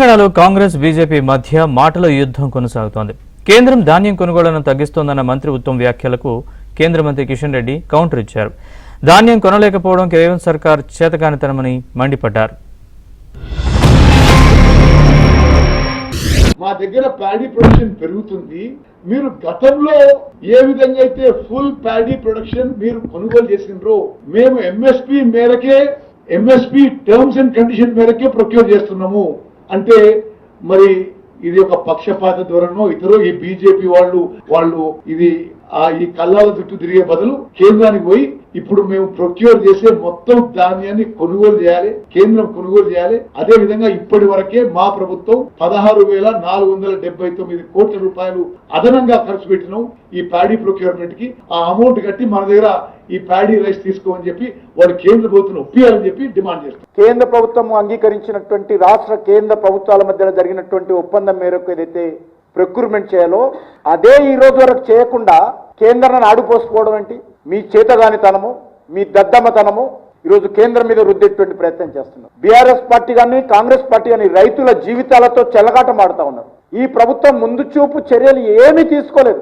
తెలంగాణలో కాంగ్రెస్ బీజేపీ మధ్య మాటల యుద్ధం కొనసాగుతోంది. కేంద్రం ధాన్యం కొనుగోళ్లను తగ్గిస్తోందన్న మంత్రి ఉత్తమ్ వ్యాఖ్యలకు కేంద్ర మంత్రి కిషన్ రెడ్డి కౌంటర్ ఇచ్చారు. ధాన్యం కొనలేకపోవడం రేవంత్ సర్కార్ చేతకానితనమని మండిపడ్డారు. మా దగ్గర ప్యాడీ ప్రొడక్షన్ పెరుగుతుంది. మీరు గతంలో ఏ విధంగా అయితే ఫుల్ ప్యాడీ ప్రొడక్షన్ మీరు కొనుగోలు చేసిండ్రో మేము ఎంఎస్పీ టర్మ్స్ అండ్ కండిషన్ మేరకే ప్రొక్యూర్ చేస్తున్నాము అంటే మరి ఇది ఒక పక్షపాత ధోరణో ఇతరు ఈ బీజేపీ వాళ్ళు ఇది ఈ కల్లాల చుట్టూ తిరిగే బదులు కేంద్రానికి పోయి ఇప్పుడు మేము ప్రొక్యూర్ చేసే మొత్తం ధాన్యాన్ని కొనుగోలు చేయాలి, కేంద్రం కొనుగోలు చేయాలి. అదే విధంగా ఇప్పటి వరకే మా ప్రభుత్వం 16,479 కోట్ల రూపాయలు అదనంగా ఖర్చు పెట్టినాం ఈ ప్యాడీ ప్రొక్యూర్మెంట్ కి. ఆ అమౌంట్ కట్టి మన దగ్గర ఈ ప్యాడీ రైస్ తీసుకోమని చెప్పి వాళ్ళు కేంద్ర ప్రభుత్వం ఒప్పియాలని చెప్పి డిమాండ్ చేస్తారు. కేంద్ర ప్రభుత్వం అంగీకరించినటువంటి రాష్ట్ర కేంద్ర ప్రభుత్వాల మధ్య జరిగినటువంటి ఒప్పందం మేరకు ఏదైతే ప్రొక్యూర్మెంట్ చేయాలో అదే ఈ రోజు వరకు చేయకుండా కేంద్రాన్ని ఆడిపోసుకోవడం ఏంటి? మీ చేతగానితనము, మీ దద్దమ్మతనము ఈరోజు కేంద్రం మీద రుద్దేటువంటి ప్రయత్నం చేస్తున్నారు. బీఆర్ఎస్ పార్టీ కానీ కాంగ్రెస్ పార్టీ కానీ రైతుల జీవితాలతో చెలగాటమాడుతా ఉన్నారు. ఈ ప్రభుత్వం ముందు చూపు చర్యలు ఏమీ తీసుకోలేదు.